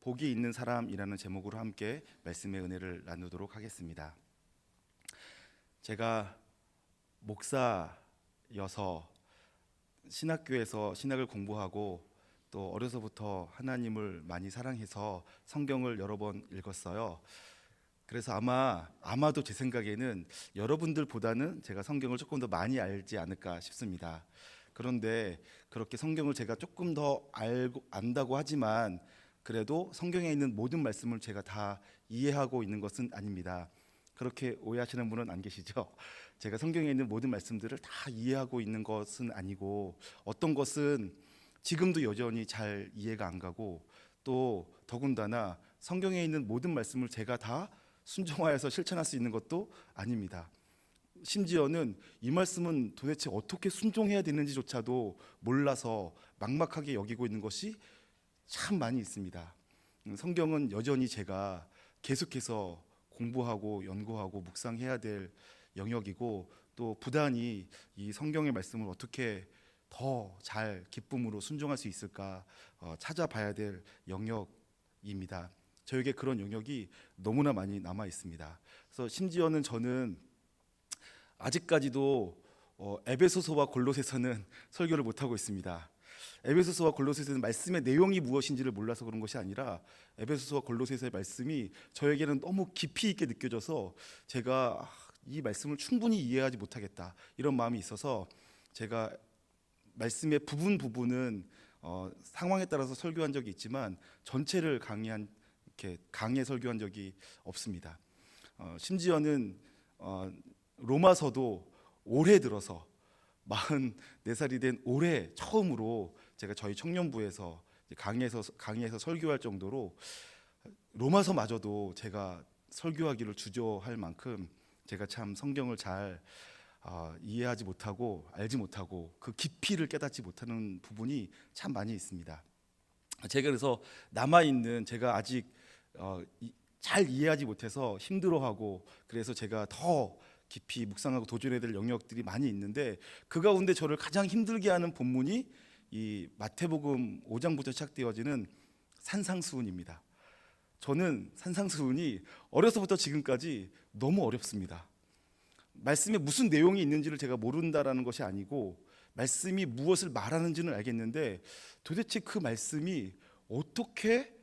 복이 있는 사람이라는 제목으로 함께 말씀의 은혜를 나누도록 하겠습니다. 제가 목사여서 신학교에서 신학을 공부하고 또 어려서부터 하나님을 많이 사랑해서 성경을 여러 번 읽었어요. 그래서 아마도 제 생각에는 여러분들보다는 제가 성경을 조금 더 많이 알지 않을까 싶습니다. 그런데 그렇게 성경을 제가 조금 더 안다고 하지만 그래도 성경에 있는 모든 말씀을 제가 다 이해하고 있는 것은 아닙니다. 그렇게 오해하시는 분은 안 계시죠? 제가 성경에 있는 모든 말씀들을 다 이해하고 있는 것은 아니고 어떤 것은 지금도 여전히 잘 이해가 안 가고 또 더군다나 성경에 있는 모든 말씀을 제가 다 순종하여서 실천할 수 있는 것도 아닙니다. 심지어는 이 말씀은 도대체 어떻게 순종해야 되는지조차도 몰라서 막막하게 여기고 있는 것이 참 많이 있습니다. 성경은 여전히 제가 계속해서 공부하고 연구하고 묵상해야 될 영역이고 또 부단히 이 성경의 말씀을 어떻게 더 잘 기쁨으로 순종할 수 있을까 찾아봐야 될 영역입니다. 저에게 그런 영역이 너무나 많이 남아 있습니다. 그래서 심지어는 저는 아직까지도 에베소서와 골로새서는 설교를 못하고 있습니다. 에베소서와 골로새서는 말씀의 내용이 무엇인지를 몰라서 그런 것이 아니라 에베소서와 골로새서의 말씀이 저에게는 너무 깊이 있게 느껴져서 제가 이 말씀을 충분히 이해하지 못하겠다 이런 마음이 있어서 제가 말씀의 부분은 상황에 따라서 설교한 적이 있지만 전체를 강해 설교한 적이 없습니다. 심지어는 로마서도 올해 들어서 44살이 된 올해 처음으로 제가 저희 청년부에서 강의에서 설교할 정도로 로마서마저도 제가 설교하기를 주저할 만큼 제가 참 성경을 잘 이해하지 못하고 알지 못하고 그 깊이를 깨닫지 못하는 부분이 참 많이 있습니다. 제가 그래서 남아있는 제가 아직 잘 이해하지 못해서 힘들어하고 그래서 제가 더 깊이 묵상하고 도전해야 될 영역들이 많이 있는데 그 가운데 저를 가장 힘들게 하는 본문이 이 마태복음 5장부터 시작되어지는 산상수훈입니다. 저는 산상수훈이 어려서부터 지금까지 너무 어렵습니다. 말씀에 무슨 내용이 있는지를 제가 모른다라는 것이 아니고 말씀이 무엇을 말하는지는 알겠는데 도대체 그 말씀이 어떻게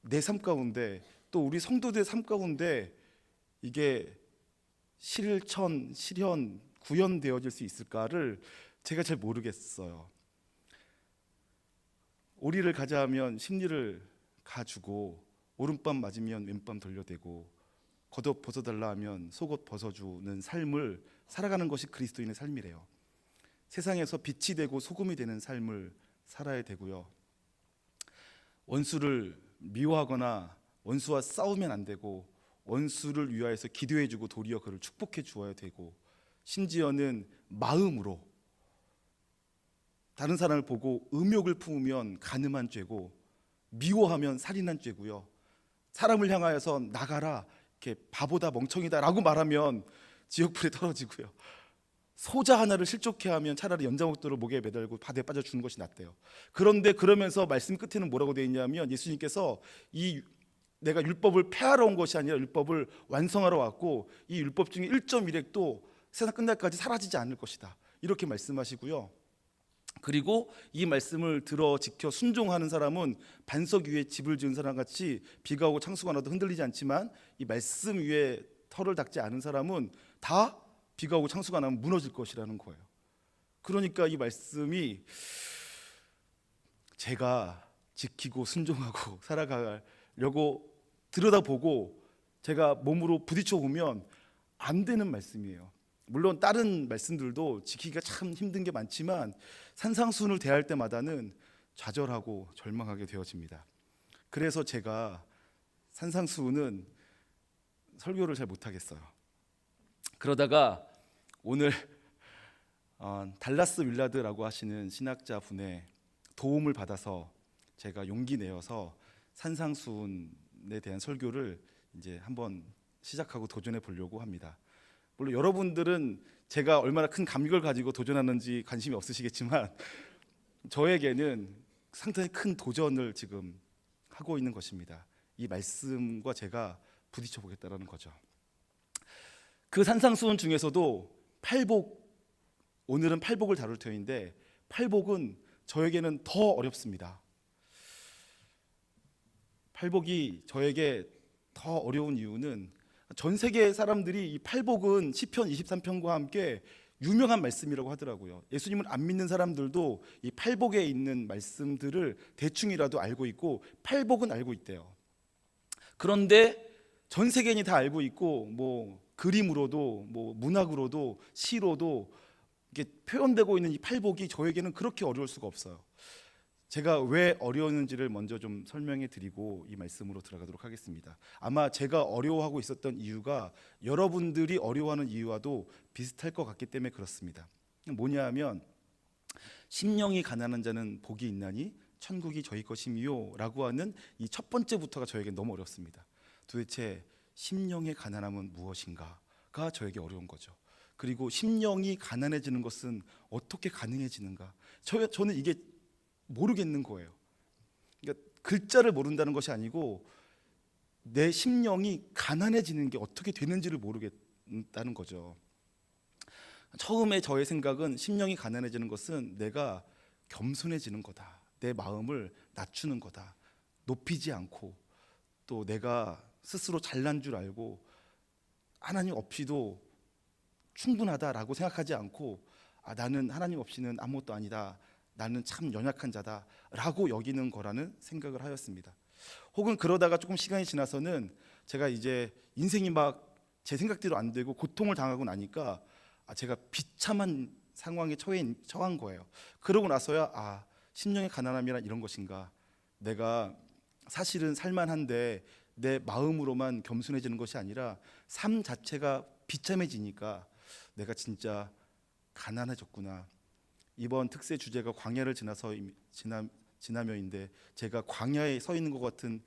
내 삶 가운데 또 우리 성도들의 삶 가운데 이게 실현, 구현되어질 수 있을까를 제가 잘 모르겠어요. 오리를 가자 하면 심리를 가주고 오른밤 맞으면 왼밤 돌려대고 겉옷 벗어달라 하면 속옷 벗어주는 삶을 살아가는 것이 그리스도인의 삶이래요. 세상에서 빛이 되고 소금이 되는 삶을 살아야 되고요. 원수를 미워하거나 원수와 싸우면 안 되고 원수를 위하여서 기도해주고 도리어 그를 축복해 주어야 되고 심지어는 마음으로 다른 사람을 보고 음욕을 품으면 간음한 죄고 미워하면 살인한 죄고요. 사람을 향하여서 나가라 이렇게 바보다 멍청이다라고 말하면 지옥불에 떨어지고요. 소자 하나를 실족해 하면 차라리 연장옥도를 목에 매달고 바다에 빠져 죽는 것이 낫대요. 그런데 그러면서 말씀 끝에는 뭐라고 되어 있냐면 예수님께서 내가 율법을 폐하러 온 것이 아니라 율법을 완성하러 왔고 이 율법 중에 1.1획도 세상 끝날까지 사라지지 않을 것이다 이렇게 말씀하시고요. 그리고 이 말씀을 들어 지켜 순종하는 사람은 반석 위에 집을 지은 사람 같이 비가 오고 창수가 나도 흔들리지 않지만 이 말씀 위에 털을 닦지 않은 사람은 다 비가 오고 창수가 나면 무너질 것이라는 거예요. 그러니까 이 말씀이 제가 지키고 순종하고 살아가려고 들여다보고 제가 몸으로 부딪혀 보면 안 되는 말씀이에요. 물론 다른 말씀들도 지키기가 참 힘든 게 많지만 산상수훈을 대할 때마다는 좌절하고 절망하게 되어집니다. 그래서 제가 산상수훈은 설교를 잘 못하겠어요. 그러다가 오늘 달라스 윌라드라고 하시는 신학자 분의 도움을 받아서 제가 용기 내어서 산상수훈에 대한 설교를 이제 한번 시작하고 도전해 보려고 합니다. 물론 여러분들은 제가 얼마나 큰 감격을 가지고 도전하는지 관심이 없으시겠지만 저에게는 상당히 큰 도전을 지금 하고 있는 것입니다. 이 말씀과 제가 부딪혀 보겠다라는 거죠. 그 산상수훈 중에서도 팔복, 오늘은 팔복을 다룰 터인데 팔복은 저에게는 더 어렵습니다. 팔복이 저에게 더 어려운 이유는 전 세계 사람들이 이 팔복은 시편 23편과 함께 유명한 말씀이라고 하더라고요. 예수님을 안 믿는 사람들도 이 팔복에 있는 말씀들을 대충이라도 알고 있고 팔복은 알고 있대요. 그런데 전 세계인이 다 알고 있고 뭐 그림으로도 뭐 문학으로도 시로도 이게 표현되고 있는 이 팔복이 저에게는 그렇게 어려울 수가 없어요. 제가 왜 어려웠는지를 먼저 좀 설명해 드리고 이 말씀으로 들어가도록 하겠습니다. 아마 제가 어려워하고 있었던 이유가 여러분들이 어려워하는 이유와도 비슷할 것 같기 때문에 그렇습니다. 뭐냐 하면 심령이 가난한 자는 복이 있나니 천국이 저희 것이미요 라고 하는 이 첫 번째부터가 저에게 너무 어렵습니다. 도대체 심령의 가난함은 무엇인가가 저에게 어려운 거죠. 그리고 심령이 가난해지는 것은 어떻게 가능해지는가? 저는 이게 모르겠는 거예요. 그러니까 글자를 모른다는 것이 아니고 내 심령이 가난해지는 게 어떻게 되는지를 모르겠다는 거죠. 처음에 저의 생각은 심령이 가난해지는 것은 내가 겸손해지는 거다. 내 마음을 낮추는 거다. 높이지 않고 또 내가 스스로 잘난 줄 알고 하나님 없이도 충분하다라고 생각하지 않고 나는 하나님 없이는 아무것도 아니다. 나는 참 연약한 자다라고 여기는 거라는 생각을 하였습니다. 혹은 그러다가 조금 시간이 지나서는 제가 이제 인생이 막 제 생각대로 안 되고 고통을 당하고 나니까 제가 비참한 상황에 처한 거예요. 그러고 나서야 심령의 가난함이란 이런 것인가. 내가 사실은 살만한데 내 마음으로만 겸손해지는 것이 아니라 삶 자체가 비참해지니까 내가 진짜 가난해졌구나. 이번 특세 주제가 광야를 지나며인데 제가 광야에 서 있는 것 같은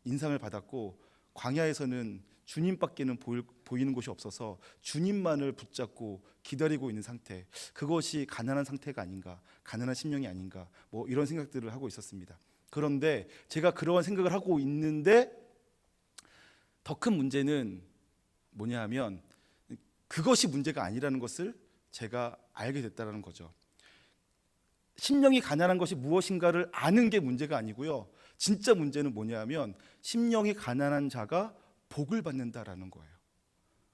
인상을 받았고 광야에서는 주님밖에는 보이는 곳이 없어서 주님만을 붙잡고 기다리고 있는 상태, 그것이 가난한 상태가 아닌가, 가난한 심령이 아닌가, 뭐 이런 생각들을 하고 있었습니다. 그런데 제가 그러한 생각을 하고 있는데 더 큰 문제는 뭐냐 하면 그것이 문제가 아니라는 것을 제가 알게 됐다는 거죠. 심령이 가난한 것이 무엇인가를 아는 게 문제가 아니고요. 진짜 문제는 뭐냐 하면 심령이 가난한 자가 복을 받는다라는 거예요.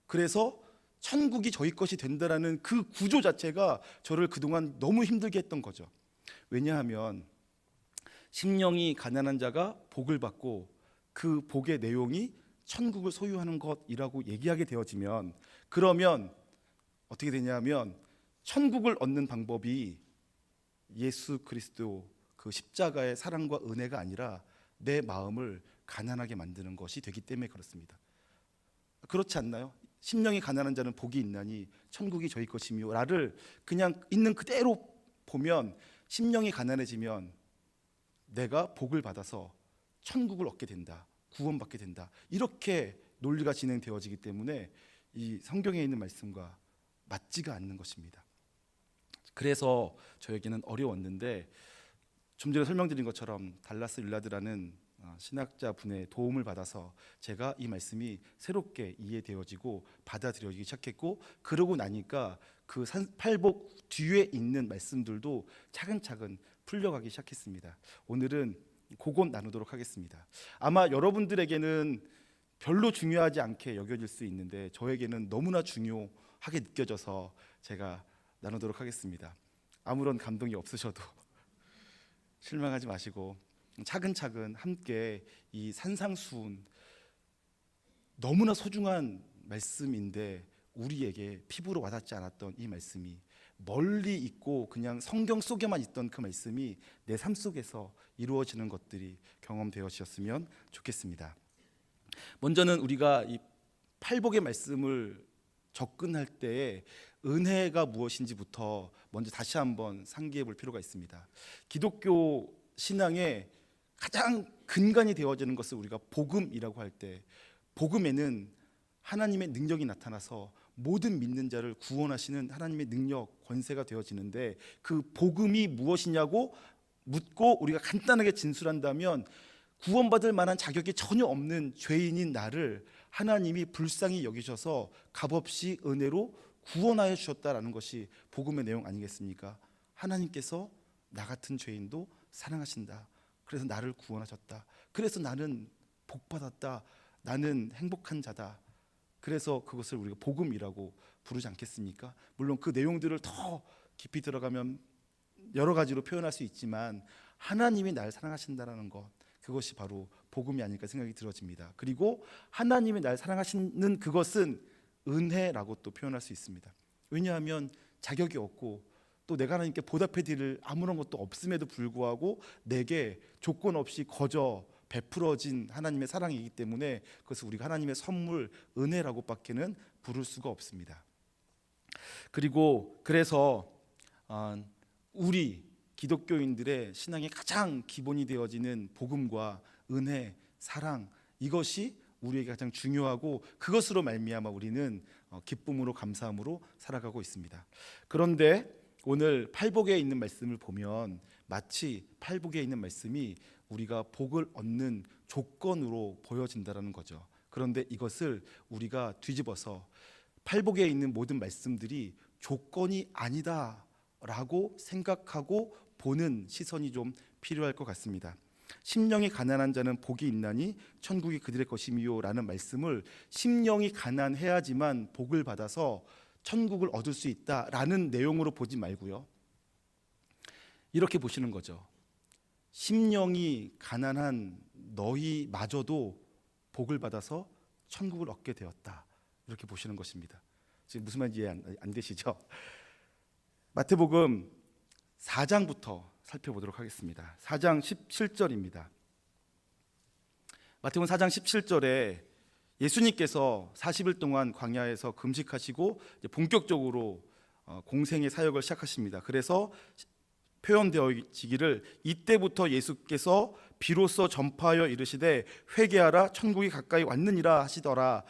그래서 천국이 저희 것이 된다라는 그 구조 자체가 저를 그동안 너무 힘들게 했던 거죠. 왜냐하면 심령이 가난한 자가 복을 받고 그 복의 내용이 천국을 소유하는 것이라고 얘기하게 되어지면 그러면 어떻게 되냐면 천국을 얻는 방법이 예수 그리스도 그 십자가의 사랑과 은혜가 아니라 내 마음을 가난하게 만드는 것이 되기 때문에 그렇습니다. 그렇지 않나요? 심령이 가난한 자는 복이 있나니 천국이 저희 것이며 라를 그냥 있는 그대로 보면 심령이 가난해지면 내가 복을 받아서 천국을 얻게 된다. 구원받게 된다. 이렇게 논리가 진행되어지기 때문에 이 성경에 있는 말씀과 맞지가 않는 것입니다. 그래서 저에게는 어려웠는데 좀 전에 설명드린 것처럼 달라스 윌라드라는 신학자 분의 도움을 받아서 제가 이 말씀이 새롭게 이해되어지고 받아들여지기 시작했고 그러고 나니까 그 팔복 뒤에 있는 말씀들도 차근차근 풀려가기 시작했습니다. 오늘은 그것 나누도록 하겠습니다. 아마 여러분들에게는 별로 중요하지 않게 여겨질 수 있는데 저에게는 너무나 중요하게 느껴져서 제가 나누도록 하겠습니다. 아무런 감동이 없으셔도 실망하지 마시고 차근차근 함께 이 산상수훈 너무나 소중한 말씀인데 우리에게 피부로 와닿지 않았던 이 말씀이 멀리 있고 그냥 성경 속에만 있던 그 말씀이 내 삶 속에서 이루어지는 것들이 경험되어지셨으면 좋겠습니다. 먼저는 우리가 이 팔복의 말씀을 접근할 때에 은혜가 무엇인지부터 먼저 다시 한번 상기해 볼 필요가 있습니다. 기독교 신앙의 가장 근간이 되어지는 것을 우리가 복음이라고 할 때 복음에는 하나님의 능력이 나타나서 모든 믿는 자를 구원하시는 하나님의 능력, 권세가 되어지는데 그 복음이 무엇이냐고 묻고 우리가 간단하게 진술한다면 구원받을 만한 자격이 전혀 없는 죄인인 나를 하나님이 불쌍히 여기셔서 값없이 은혜로 구원하여 주셨다라는 것이 복음의 내용 아니겠습니까? 하나님께서 나 같은 죄인도 사랑하신다. 그래서 나를 구원하셨다. 그래서 나는 복받았다. 나는 행복한 자다. 그래서 그것을 우리가 복음이라고 부르지 않겠습니까? 물론 그 내용들을 더 깊이 들어가면 여러 가지로 표현할 수 있지만 하나님이 나를 사랑하신다라는 것, 그것이 바로 복음이 아닐까 생각이 들어집니다. 그리고 하나님이 나를 사랑하시는 그것은 은혜라고 또 표현할 수 있습니다. 왜냐하면 자격이 없고 또 내가 하나님께 보답해 드릴 아무런 것도 없음에도 불구하고 내게 조건 없이 거저 베풀어진 하나님의 사랑이기 때문에 그것을 우리가 하나님의 선물, 은혜라고밖에는 부를 수가 없습니다. 그리고 그래서 우리 기독교인들의 신앙의 가장 기본이 되어지는 복음과 은혜, 사랑, 이것이 우리에게 가장 중요하고 그것으로 말미암아 우리는 기쁨으로 감사함으로 살아가고 있습니다. 그런데 오늘 팔복에 있는 말씀을 보면 마치 팔복에 있는 말씀이 우리가 복을 얻는 조건으로 보여진다는 거죠. 그런데 이것을 우리가 뒤집어서 팔복에 있는 모든 말씀들이 조건이 아니다라고 생각하고 보는 시선이 좀 필요할 것 같습니다. 심령이 가난한 자는 복이 있나니 천국이 그들의 것이미요 라는 말씀을 심령이 가난해야지만 복을 받아서 천국을 얻을 수 있다라는 내용으로 보지 말고요, 이렇게 보시는 거죠. 심령이 가난한 너희마저도 복을 받아서 천국을 얻게 되었다, 이렇게 보시는 것입니다. 지금 무슨 말인지 이해 안 되시죠? 마태복음 4장부터 살펴보도록 하겠습니다. 4장 17절입니다. 마태복음 4장 17절에 예수님께서 40일 동안 광야에서 금식하시고 본격적으로 공생의 사역을 시작하십니다. 그래서 표현되어지기를 이때부터 예수께서 비로소 전파하여 이르시되 회개하라 천국이 가까이 왔느니라 하시더라,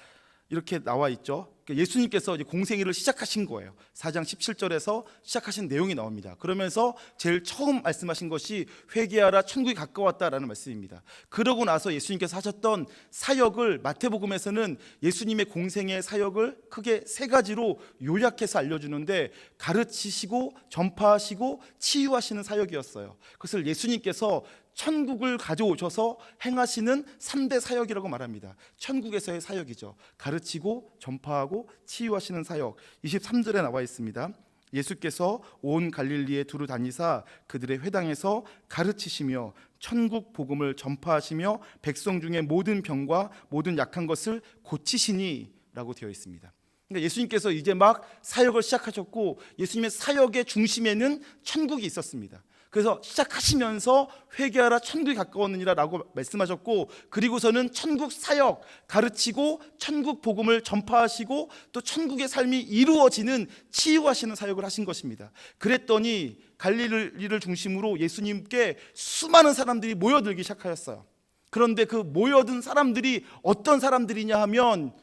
이렇게 나와 있죠. 예수님께서 이제 공생애를 시작하신 거예요. 4장 17절에서 시작하신 내용이 나옵니다. 그러면서 제일 처음 말씀하신 것이 회개하라 천국이 가까웠다라는 말씀입니다. 그러고 나서 예수님께서 하셨던 사역을 마태복음에서는 예수님의 공생애 사역을 크게 세 가지로 요약해서 알려주는데, 가르치시고 전파하시고 치유하시는 사역이었어요. 그것을 예수님께서 천국을 가져오셔서 행하시는 3대 사역이라고 말합니다. 천국에서의 사역이죠. 가르치고 전파하고 치유하시는 사역. 23절에 나와 있습니다. 예수께서 온 갈릴리에 두루 다니사 그들의 회당에서 가르치시며 천국 복음을 전파하시며 백성 중에 모든 병과 모든 약한 것을 고치시니 라고 되어 있습니다. 그러니까 예수님께서 이제 막 사역을 시작하셨고 예수님의 사역의 중심에는 천국이 있었습니다. 그래서 시작하시면서 회개하라 천국이 가까웠느니라 라고 말씀하셨고, 그리고서는 천국 사역 가르치고 천국 복음을 전파하시고 또 천국의 삶이 이루어지는 치유하시는 사역을 하신 것입니다. 그랬더니 갈릴리를 중심으로 예수님께 수많은 사람들이 모여들기 시작하였어요. 그런데 그 모여든 사람들이 어떤 사람들이냐 하면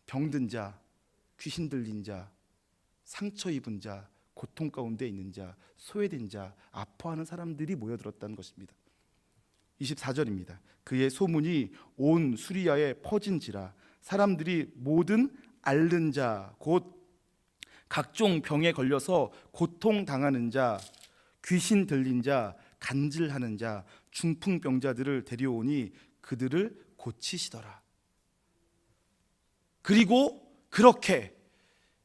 병든 자, 귀신 들린 자, 상처 입은 자, 고통 가운데 있는 자, 소외된 자, 아파하는 사람들이 모여들었다는 것입니다. 24절입니다. 그의 소문이 온 수리아에 퍼진지라 사람들이 모든 앓는 자, 곧 각종 병에 걸려서 고통당하는 자, 귀신 들린 자, 간질하는 자, 중풍병자들을 데려오니 그들을 고치시더라. 그리고 그렇게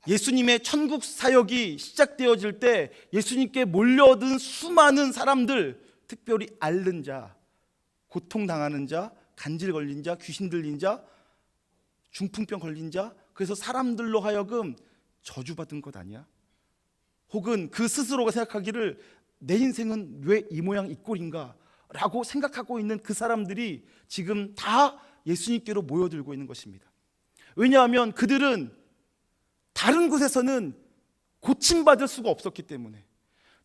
예수님의 천국 사역이 시작되어질 때 예수님께 몰려든 수많은 사람들, 특별히 앓는 자, 고통당하는 자, 간질 걸린 자, 귀신 들린 자, 중풍병 걸린 자, 그래서 사람들로 하여금 저주받은 것 아니야? 혹은 그 스스로가 생각하기를 내 인생은 왜 이 모양 이 꼴인가? 라고 생각하고 있는 그 사람들이 지금 다 예수님께로 모여들고 있는 것입니다. 왜냐하면 그들은 다른 곳에서는 고침받을 수가 없었기 때문에,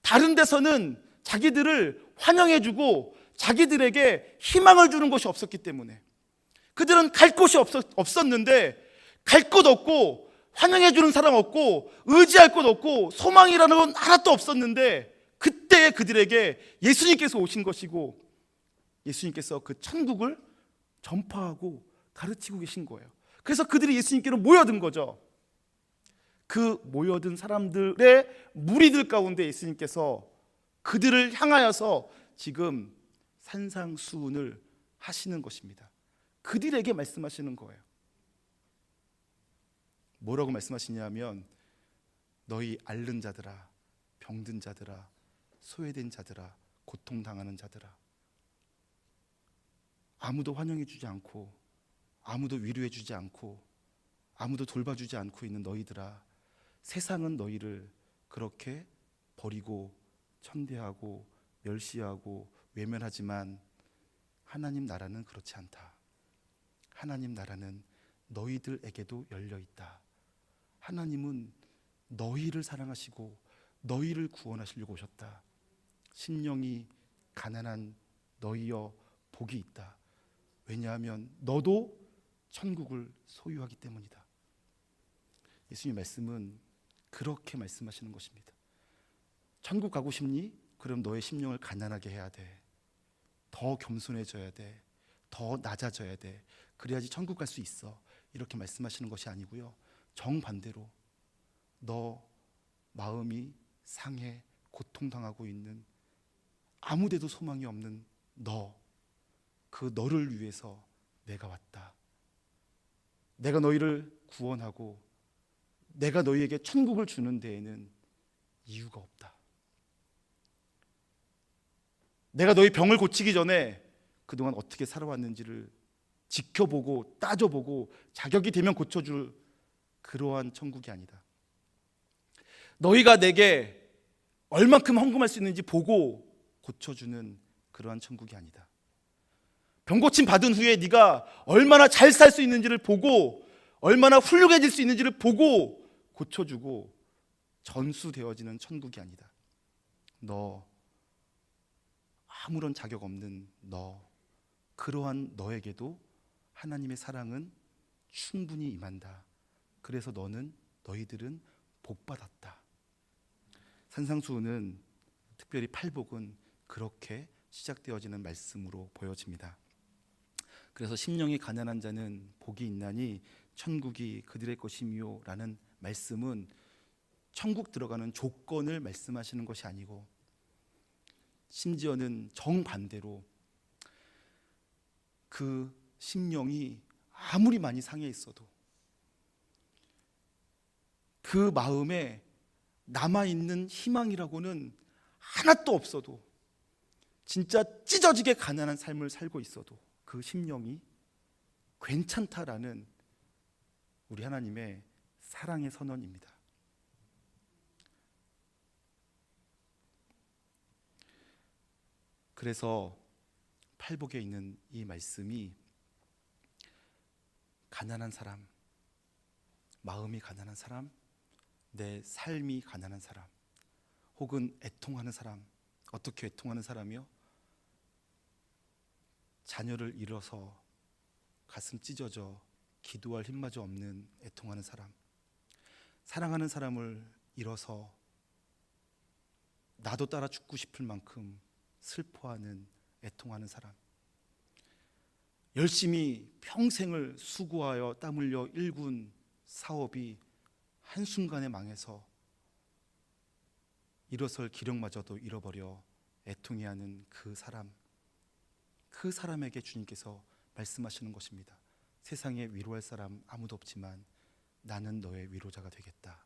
다른 데서는 자기들을 환영해주고 자기들에게 희망을 주는 것이 없었기 때문에, 그들은 갈 곳이 없었는데 갈 곳 없고 환영해주는 사람 없고 의지할 곳 없고 소망이라는 건 하나도 없었는데, 그때 그들에게 예수님께서 오신 것이고 예수님께서 그 천국을 전파하고 가르치고 계신 거예요. 그래서 그들이 예수님께로 모여든 거죠. 그 모여든 사람들의 무리들 가운데 예수님께서 그들을 향하여서 지금 산상수훈을 하시는 것입니다. 그들에게 말씀하시는 거예요. 뭐라고 말씀하시냐면 너희 앓는 자들아, 병든 자들아, 소외된 자들아, 고통당하는 자들아, 아무도 환영해 주지 않고 아무도 위로해 주지 않고 아무도 돌봐주지 않고 있는 너희들아, 세상은 너희를 그렇게 버리고 천대하고 멸시하고 외면하지만 하나님 나라는 그렇지 않다. 하나님 나라는 너희들에게도 열려 있다. 하나님은 너희를 사랑하시고 너희를 구원하시려고 오셨다. 심령이 가난한 너희여 복이 있다. 왜냐하면 너도 천국을 소유하기 때문이다. 예수님 말씀은 그렇게 말씀하시는 것입니다. 천국 가고 싶니? 그럼 너의 심령을 가난하게 해야 돼. 더 겸손해져야 돼. 더 낮아져야 돼. 그래야지 천국 갈 수 있어. 이렇게 말씀하시는 것이 아니고요, 정반대로 너 마음이 상해 고통당하고 있는, 아무데도 소망이 없는 너, 그 너를 위해서 내가 왔다. 내가 너희를 구원하고 내가 너희에게 천국을 주는 데에는 이유가 없다. 내가 너희 병을 고치기 전에 그동안 어떻게 살아왔는지를 지켜보고 따져보고 자격이 되면 고쳐줄 그러한 천국이 아니다. 너희가 내게 얼만큼 헌금할 수 있는지 보고 고쳐주는 그러한 천국이 아니다. 병고침 받은 후에 네가 얼마나 잘 살 수 있는지를 보고 얼마나 훌륭해질 수 있는지를 보고 고쳐주고 전수되어지는 천국이 아니다. 너, 아무런 자격 없는 너, 그러한 너에게도 하나님의 사랑은 충분히 임한다. 그래서 너희들은 복받았다. 산상수훈은, 특별히 팔복은 그렇게 시작되어지는 말씀으로 보여집니다. 그래서 심령이 가난한 자는 복이 있나니 천국이 그들의 것이미요 라는 말씀은 천국 들어가는 조건을 말씀하시는 것이 아니고, 심지어는 정반대로 그 심령이 아무리 많이 상해 있어도 그 마음에 남아있는 희망이라고는 하나도 없어도, 진짜 찢어지게 가난한 삶을 살고 있어도 그 심령이 괜찮다라는 우리 하나님의 사랑의 선언입니다. 그래서 팔복에 있는 이 말씀이 가난한 사람, 마음이 가난한 사람, 내 삶이 가난한 사람, 혹은 애통하는 사람, 어떻게 애통하는 사람이요? 자녀를 잃어서 가슴 찢어져 기도할 힘마저 없는 애통하는 사람, 사랑하는 사람을 잃어서 나도 따라 죽고 싶을 만큼 슬퍼하는 애통하는 사람, 열심히 평생을 수고하여 땀 흘려 일군 사업이 한순간에 망해서 일어설 기력마저도 잃어버려 애통해하는 그 사람, 그 사람에게 주님께서 말씀하시는 것입니다. 세상에 위로할 사람 아무도 없지만 나는 너의 위로자가 되겠다.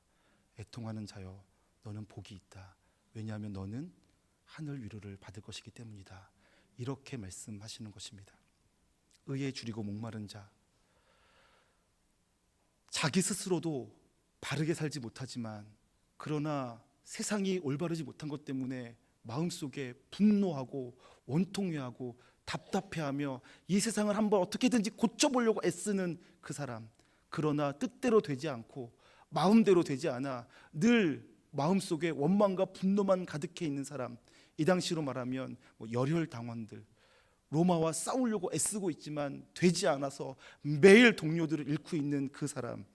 애통하는 자여, 너는 복이 있다. 왜냐하면 너는 하늘 위로를 받을 것이기 때문이다. 이렇게 말씀하시는 것입니다. 의에 줄이고 목마른 자, 자기 스스로도 바르게 살지 못하지만 그러나 세상이 올바르지 못한 것 때문에 마음속에 분노하고 원통해하고 답답해하며 이 세상을 한번 어떻게든지 고쳐보려고 애쓰는 그 사람, 그러나 뜻대로 되지 않고 마음대로 되지 않아 늘 마음속에 원망과 분노만 가득해 있는 사람, 이 당시로 말하면 열혈당원들, 로마와 싸우려고 애쓰고 있지만 되지 않아서 매일 동료들을 잃고 있는 그 사람,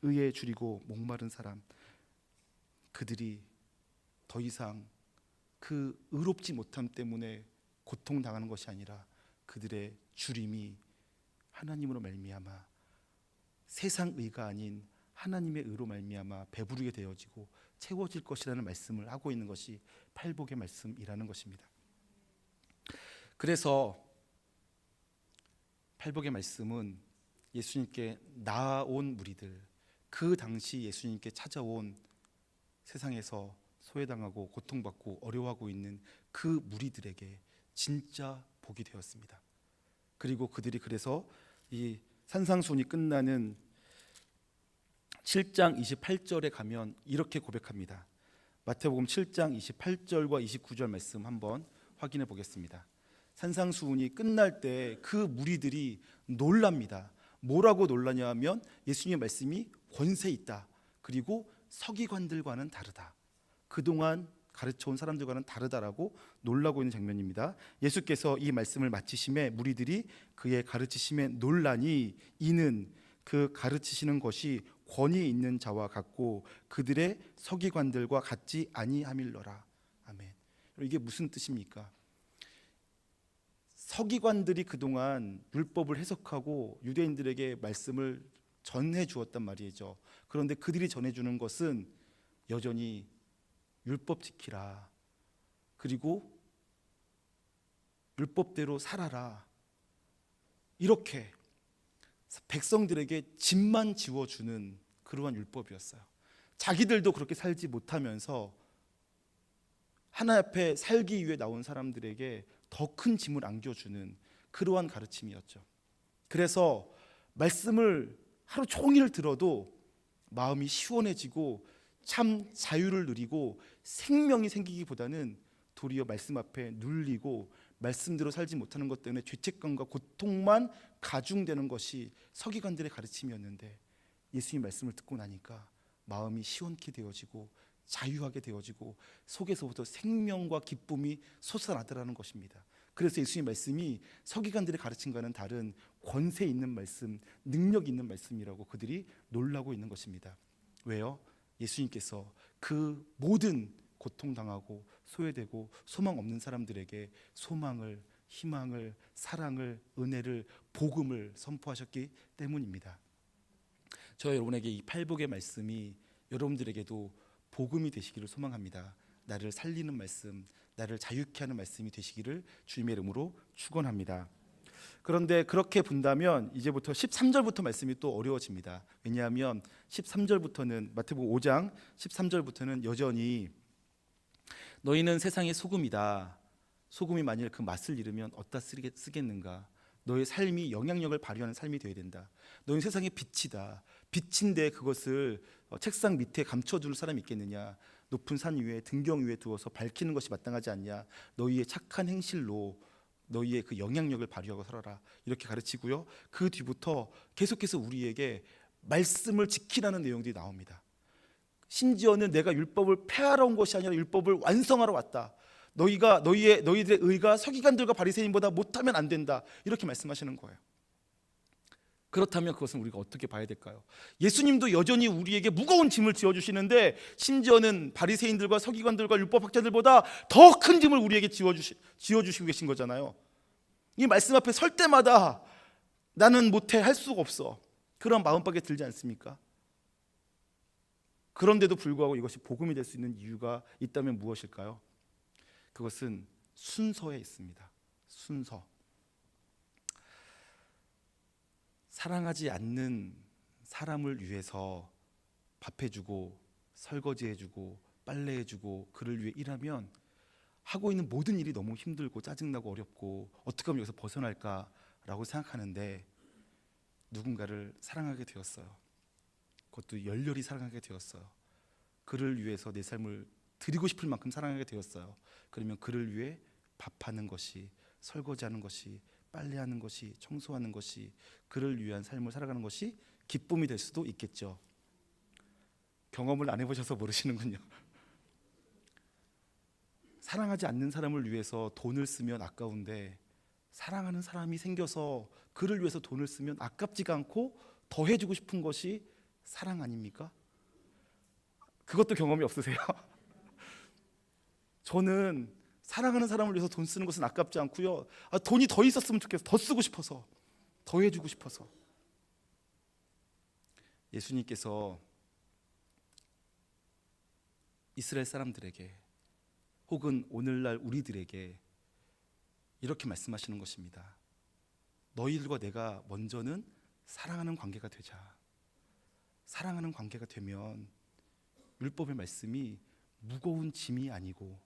의에 줄이고 목마른 사람, 그들이 더 이상 그 의롭지 못함 때문에 고통당하는 것이 아니라 그들의 주림이 하나님으로 말미암아 세상 의가 아닌 하나님의 의로 말미암아 배부르게 되어지고 채워질 것이라는 말씀을 하고 있는 것이 팔복의 말씀이라는 것입니다. 그래서 팔복의 말씀은 예수님께 나아온 무리들, 그 당시 예수님께 찾아온 세상에서 소외당하고 고통받고 어려워하고 있는 그 무리들에게 진짜 복이 되었습니다. 그리고 그들이 그래서 이 산상수훈이 끝나는 7장 28절에 가면 이렇게 고백합니다. 마태복음 7장 28절과 29절 말씀 한번 확인해 보겠습니다. 산상수훈이 끝날 때 그 무리들이 놀랍니다. 뭐라고 놀라냐 하면 예수님의 말씀이 권세 있다. 그리고 서기관들과는 다르다. 그동안 가르쳐온 사람들과는 다르다라고 놀라고 있는 장면입니다. 예수께서 이 말씀을 마치심에 무리들이 그의 가르치심에 놀라니 이는 그 가르치시는 것이 권위 있는 자와 같고 그들의 서기관들과 같지 아니함일러라. 아멘. 이게 무슨 뜻입니까? 서기관들이 그동안 율법을 해석하고 유대인들에게 말씀을 전해 주었단 말이죠. 그런데 그들이 전해 주는 것은 여전히 율법 지키라. 그리고 율법대로 살아라. 이렇게 백성들에게 짐만 지워주는 그러한 율법이었어요. 자기들도 그렇게 살지 못하면서 하나님 앞에 살기 위해 나온 사람들에게 더 큰 짐을 안겨주는 그러한 가르침이었죠. 그래서 말씀을 하루 종일 들어도 마음이 시원해지고 참 자유를 누리고 생명이 생기기보다는 도리어 말씀 앞에 눌리고 말씀대로 살지 못하는 것 때문에 죄책감과 고통만 가중되는 것이 서기관들의 가르침이었는데 예수님 말씀을 듣고 나니까 마음이 시원케 되어지고 자유하게 되어지고 속에서부터 생명과 기쁨이 솟아나더라는 것입니다. 그래서 예수님 말씀이 서기관들의 가르침과는 다른 권세 있는 말씀, 능력 있는 말씀이라고 그들이 놀라고 있는 것입니다. 왜요? 예수님께서 그 모든 고통당하고 소외되고 소망 없는 사람들에게 소망을, 희망을, 사랑을, 은혜를, 복음을 선포하셨기 때문입니다. 저 여러분에게 이 팔복의 말씀이 여러분들에게도 복음이 되시기를 소망합니다. 나를 살리는 말씀, 나를 자유케 하는 말씀이 되시기를 주님의 이름으로 축원합니다. 그런데 그렇게 본다면 이제부터 13절부터 말씀이 또 어려워집니다. 왜냐하면 13절부터는 마태복음 5장 13절부터는 여전히 너희는 세상의 소금이다. 소금이 만일 그 맛을 잃으면 어디다 쓰겠는가? 너의 삶이 영향력을 발휘하는 삶이 되어야 된다. 너희는 세상의 빛이다. 빛인데 그것을 책상 밑에 감춰둘 사람이 있겠느냐? 높은 산 위에 등경 위에 두어서 밝히는 것이 마땅하지 않냐? 너희의 착한 행실로 너희의 그 영향력을 발휘하고 살아라. 이렇게 가르치고요. 그 뒤부터 계속해서 우리에게 말씀을 지키라는 내용들이 나옵니다. 심지어는 내가 율법을 폐하러 온 것이 아니라 율법을 완성하러 왔다. 너희들의 의가 서기관들과 바리새인보다 못하면 안 된다. 이렇게 말씀하시는 거예요. 그렇다면 그것은 우리가 어떻게 봐야 될까요? 예수님도 여전히 우리에게 무거운 짐을 지어주시는데 심지어는 바리새인들과 서기관들과 율법학자들보다 더 큰 짐을 우리에게 지어주시고 계신 거잖아요. 이 말씀 앞에 설 때마다 나는 못해, 할 수가 없어, 그런 마음밖에 들지 않습니까? 그런데도 불구하고 이것이 복음이 될 수 있는 이유가 있다면 무엇일까요? 그것은 순서에 있습니다. 순서. 사랑하지 않는 사람을 위해서 밥해주고 설거지해주고 빨래해주고 그를 위해 일하면 하고 있는 모든 일이 너무 힘들고 짜증나고 어렵고 어떻게 하면 여기서 벗어날까라고 생각하는데 누군가를 사랑하게 되었어요. 그것도 열렬히 사랑하게 되었어요. 그를 위해서 내 삶을 드리고 싶을 만큼 사랑하게 되었어요. 그러면 그를 위해 밥하는 것이, 설거지하는 것이, 빨래하는 것이, 청소하는 것이, 그를 위한 삶을 살아가는 것이 기쁨이 될 수도 있겠죠. 경험을 안 해보셔서 모르시는군요. 사랑하지 않는 사람을 위해서 돈을 쓰면 아까운데 사랑하는 사람이 생겨서 그를 위해서 돈을 쓰면 아깝지가 않고 더 해주고 싶은 것이 사랑 아닙니까? 그것도 경험이 없으세요? 저는 사랑하는 사람을 위해서 돈 쓰는 것은 아깝지 않고요. 돈이 더 있었으면 좋겠어. 더 쓰고 싶어서, 더 해주고 싶어서. 예수님께서 이스라엘 사람들에게 혹은 오늘날 우리들에게 이렇게 말씀하시는 것입니다. 너희들과 내가 먼저는 사랑하는 관계가 되자. 사랑하는 관계가 되면 율법의 말씀이 무거운 짐이 아니고,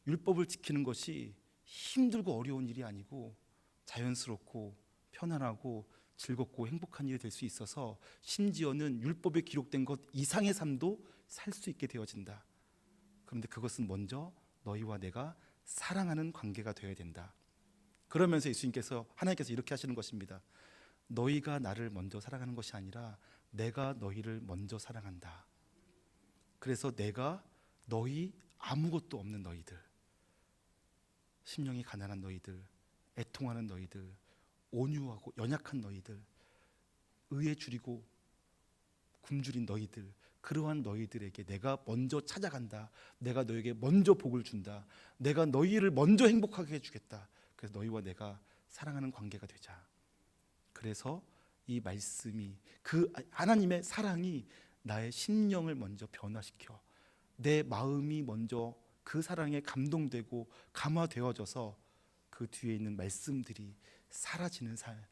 율법을 지키는 것이 힘들고 어려운 일이 아니고 자연스럽고 편안하고 즐겁고 행복한 일이 될 수 있어서 심지어는 율법에 기록된 것 이상의 삶도 살 수 있게 되어진다. 그런데 그것은 먼저 너희와 내가 사랑하는 관계가 되어야 된다. 그러면서 하나님께서 이렇게 하시는 것입니다. 너희가 나를 먼저 사랑하는 것이 아니라 내가 너희를 먼저 사랑한다. 그래서 내가 너희 아무것도 없는 너희들, 심령이 가난한 너희들, 애통하는 너희들, 온유하고 연약한 너희들, 의에 줄이고 굶주린 너희들, 그러한 너희들에게 내가 먼저 찾아간다. 내가 너에게 먼저 복을 준다. 내가 너희를 먼저 행복하게 해주겠다. 그래서 너희와 내가 사랑하는 관계가 되자. 그래서 이 말씀이, 그 하나님의 사랑이 나의 심령을 먼저 변화시켜 내 마음이 먼저 그 사랑에 감동되고 감화되어져서 그 뒤에 있는 말씀들이 사라지는 삶,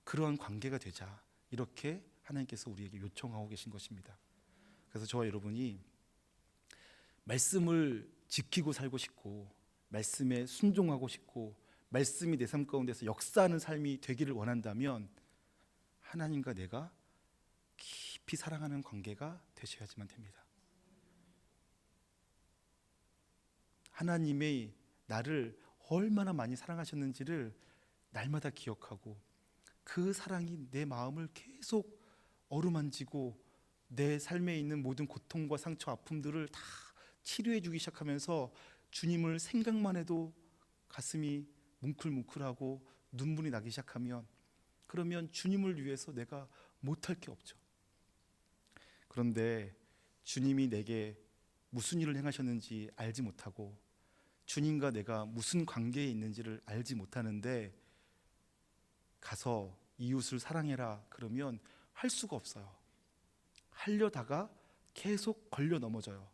그러한 관계가 되자. 이렇게 하나님께서 우리에게 요청하고 계신 것입니다. 그래서 저와 여러분이 말씀을 지키고 살고 싶고, 말씀에 순종하고 싶고, 말씀이 내 삶 가운데서 역사하는 삶이 되기를 원한다면 하나님과 내가 깊이 사랑하는 관계가 되셔야지만 됩니다. 하나님의 나를 얼마나 많이 사랑하셨는지를 날마다 기억하고, 그 사랑이 내 마음을 계속 어루만지고 내 삶에 있는 모든 고통과 상처, 아픔들을 다 치료해 주기 시작하면서 주님을 생각만 해도 가슴이 뭉클뭉클하고 눈물이 나기 시작하면, 그러면 주님을 위해서 내가 못할 게 없죠. 그런데 주님이 내게 무슨 일을 행하셨는지 알지 못하고, 주님과 내가 무슨 관계에 있는지를 알지 못하는데 가서 이웃을 사랑해라 그러면 할 수가 없어요. 하려다가 계속 걸려 넘어져요.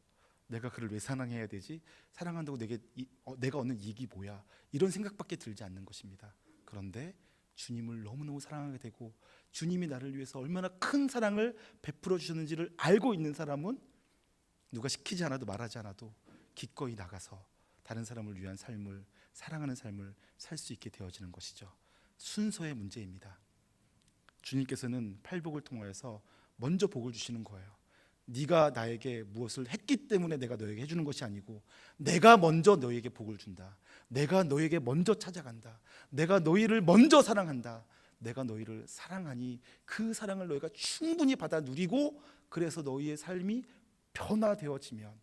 내가 그를 왜 사랑해야 되지? 사랑한다고 내가 얻는 이익이 뭐야? 이런 생각밖에 들지 않는 것입니다. 그런데 주님을 너무너무 사랑하게 되고, 주님이 나를 위해서 얼마나 큰 사랑을 베풀어 주셨는지를 알고 있는 사람은 누가 시키지 않아도 말하지 않아도 기꺼이 나가서 다른 사람을 위한 삶을, 사랑하는 삶을 살 수 있게 되어지는 것이죠. 순서의 문제입니다. 주님께서는 팔복을 통하여서 먼저 복을 주시는 거예요. 네가 나에게 무엇을 했기 때문에 내가 너에게 해주는 것이 아니고, 내가 먼저 너에게 복을 준다. 내가 너에게 먼저 찾아간다. 내가 너희를 먼저 사랑한다. 내가 너희를 사랑하니 그 사랑을 너희가 충분히 받아 누리고, 그래서 너희의 삶이 변화되어지면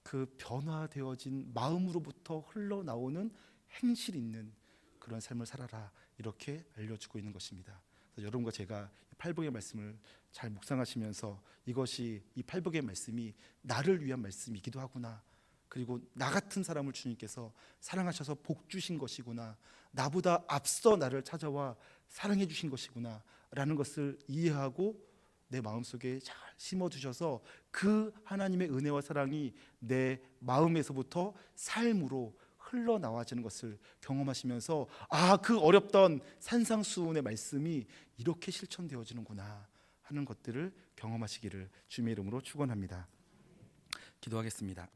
그 변화되어진 마음으로부터 흘러나오는 행실 있는 그런 삶을 살아라, 이렇게 알려주고 있는 것입니다. 그래서 여러분과 제가 팔복의 말씀을 잘 묵상하시면서 이것이, 이 팔복의 말씀이 나를 위한 말씀이기도 하구나, 그리고 나 같은 사람을 주님께서 사랑하셔서 복 주신 것이구나, 나보다 앞서 나를 찾아와 사랑해 주신 것이구나 라는 것을 이해하고 내 마음속에 잘 심어두셔서 그 하나님의 은혜와 사랑이 내 마음에서부터 삶으로 흘러나와지는 것을 경험하시면서, 그 어렵던 산상수훈의 말씀이 이렇게 실천되어지는구나 하는 것들을 경험하시기를 주님의 이름으로 축원합니다. 기도하겠습니다.